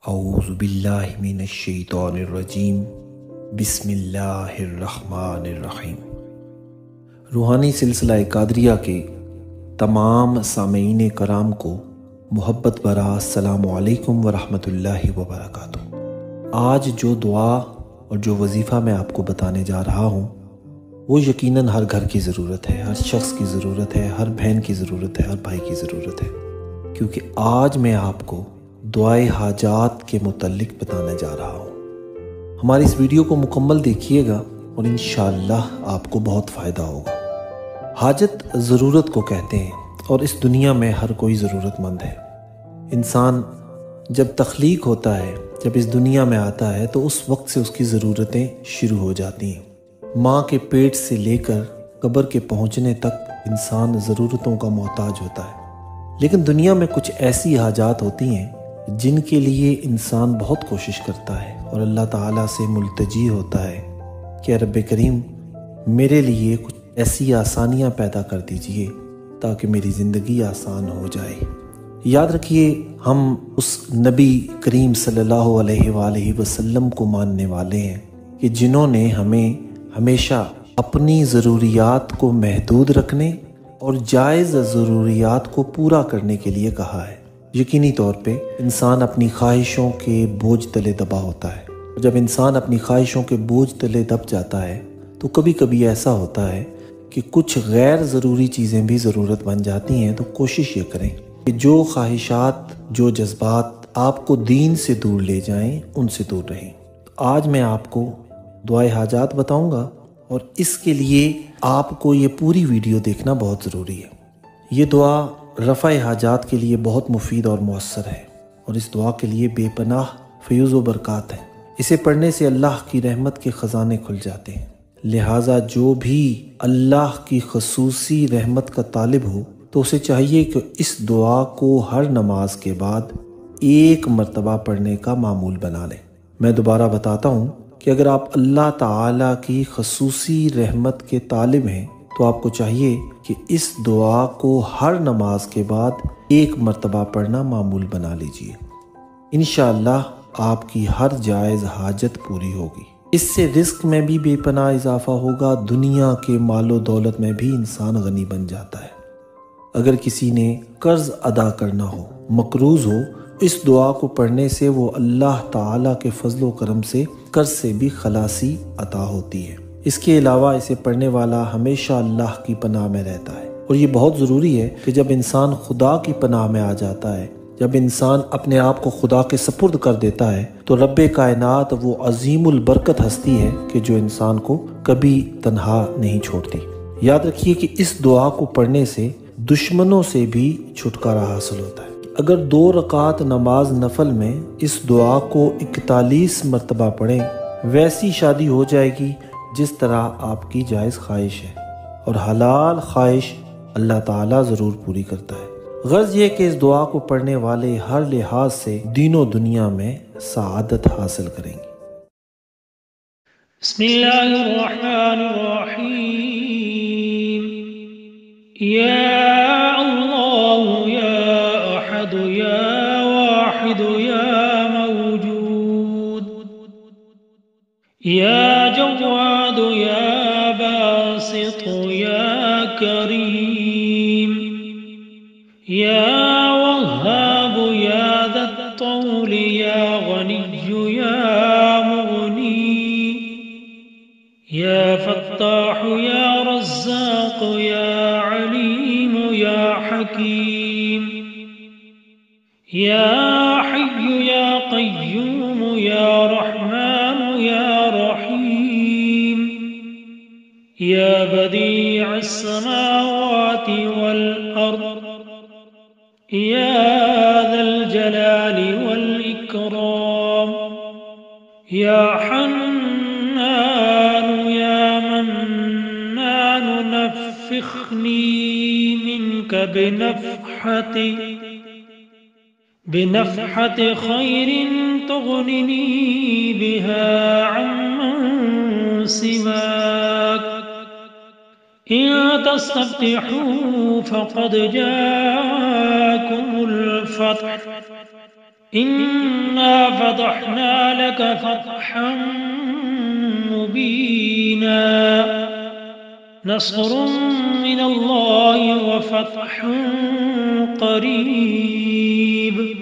اعوذ باللہ من الشیطان الرجیم بسم اللہ الرحمن الرحیم۔ روحانی سلسلہ قادریہ کے تمام سامعین کرام کو محبت بھرا السلام علیکم ورحمۃ اللہ وبرکاتہ۔ آج جو دعا اور جو وظیفہ میں آپ کو بتانے جا رہا ہوں وہ یقیناً ہر گھر کی ضرورت ہے، ہر شخص کی ضرورت ہے، ہر بہن کی ضرورت ہے، ہر بھائی کی ضرورت ہے، کیونکہ آج میں آپ کو دعائے حاجات کے متعلق بتانے جا رہا ہوں۔ ہماری اس ویڈیو کو مکمل دیکھیے گا اور انشاءاللہ آپ کو بہت فائدہ ہوگا۔ حاجت ضرورت کو کہتے ہیں اور اس دنیا میں ہر کوئی ضرورت مند ہے۔ انسان جب تخلیق ہوتا ہے، جب اس دنیا میں آتا ہے تو اس وقت سے اس کی ضرورتیں شروع ہو جاتی ہیں۔ ماں کے پیٹ سے لے کر قبر کے پہنچنے تک انسان ضرورتوں کا محتاج ہوتا ہے، لیکن دنیا میں کچھ ایسی حاجات ہوتی ہیں جن کے لیے انسان بہت کوشش کرتا ہے اور اللہ تعالیٰ سے ملتجی ہوتا ہے کہ رب کریم میرے لیے کچھ ایسی آسانیاں پیدا کر دیجئے تاکہ میری زندگی آسان ہو جائے۔ یاد رکھیے، ہم اس نبی کریم صلی اللہ علیہ وآلہ وسلم کو ماننے والے ہیں کہ جنہوں نے ہمیں ہمیشہ اپنی ضروریات کو محدود رکھنے اور جائز ضروریات کو پورا کرنے کے لیے کہا ہے۔ یقینی طور پہ انسان اپنی خواہشوں کے بوجھ تلے دبا ہوتا ہے، اور جب انسان اپنی خواہشوں کے بوجھ تلے دب جاتا ہے تو کبھی کبھی ایسا ہوتا ہے کہ کچھ غیر ضروری چیزیں بھی ضرورت بن جاتی ہیں۔ تو کوشش یہ کریں کہ جو خواہشات، جو جذبات آپ کو دین سے دور لے جائیں ان سے دور رہیں۔ آج میں آپ کو دعائے حاجات بتاؤں گا اور اس کے لیے آپ کو یہ پوری ویڈیو دیکھنا بہت ضروری ہے۔ یہ دعا رفع حاجات کے لیے بہت مفید اور مؤثر ہے، اور اس دعا کے لیے بے پناہ فیض و برکات ہیں۔ اسے پڑھنے سے اللہ کی رحمت کے خزانے کھل جاتے ہیں، لہٰذا جو بھی اللہ کی خصوصی رحمت کا طالب ہو تو اسے چاہیے کہ اس دعا کو ہر نماز کے بعد ایک مرتبہ پڑھنے کا معمول بنا لیں۔ میں دوبارہ بتاتا ہوں کہ اگر آپ اللہ تعالیٰ کی خصوصی رحمت کے طالب ہیں تو آپ کو چاہیے کہ اس دعا کو ہر نماز کے بعد ایک مرتبہ پڑھنا معمول بنا لیجئے۔ انشاءاللہ آپ کی ہر جائز حاجت پوری ہوگی۔ اس سے رزق میں بھی بے پناہ اضافہ ہوگا، دنیا کے مال و دولت میں بھی انسان غنی بن جاتا ہے۔ اگر کسی نے قرض ادا کرنا ہو، مقروض ہو، اس دعا کو پڑھنے سے وہ اللہ تعالیٰ کے فضل و کرم سے قرض سے بھی خلاصی عطا ہوتی ہے۔ اس کے علاوہ اسے پڑھنے والا ہمیشہ اللہ کی پناہ میں رہتا ہے، اور یہ بہت ضروری ہے کہ جب انسان خدا کی پناہ میں آ جاتا ہے، جب انسان اپنے آپ کو خدا کے سپرد کر دیتا ہے تو رب کائنات وہ عظیم البرکت ہستی ہے کہ جو انسان کو کبھی تنہا نہیں چھوڑتی۔ یاد رکھیے کہ اس دعا کو پڑھنے سے دشمنوں سے بھی چھٹکارا حاصل ہوتا ہے۔ اگر 2 رکعت نماز نفل میں اس دعا کو 41 مرتبہ پڑھیں، ویسی شادی ہو جائے گی جس طرح آپ کی جائز خواہش ہے، اور حلال خواہش اللہ تعالیٰ ضرور پوری کرتا ہے۔ غرض یہ کہ اس دعا کو پڑھنے والے ہر لحاظ سے دین و دنیا میں سعادت حاصل کریں گے۔ بسم اللہ الرحمن الرحیم۔ یا اللہ یا احد یا واحد یا موجود یا جواد یا باسط یا کریم یا وہاب یا ذا الطول یا غنی یا مغنی یا فتاح یا رزاق یا علیم یا حکیم یا حی یا قیوم یا رحمان یا رحیم یا بدیع السماوات والارض یا ذا الجلال والاکرام یا حنان یا منان نفخنی منک بنفحة خير تغنني بها عمن سواك إن تستفتحوا فقد جاءكم الفتح إنا فتحنا لك فتحا مبينا نصر من الله وفتح قريب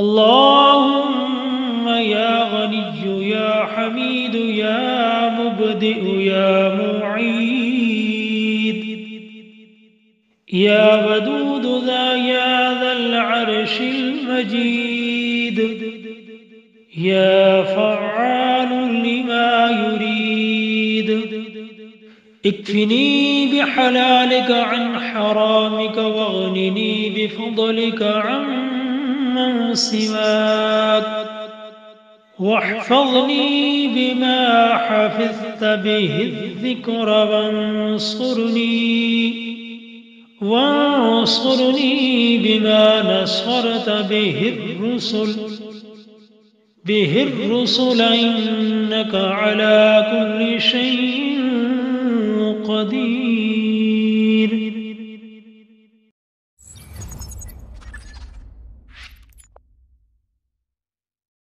اللهم يا غني يا حميد يا مبدئ يا معيد يا ودود يا ذا العرش المجيد يا فعال لما يريد اكفني بحلالك عن حرامك واغنني بفضلك عمن سواك واحفظني بما حفظت به الذكر وانصرني بما نصرت به الرسل إنك على كل شيء قدير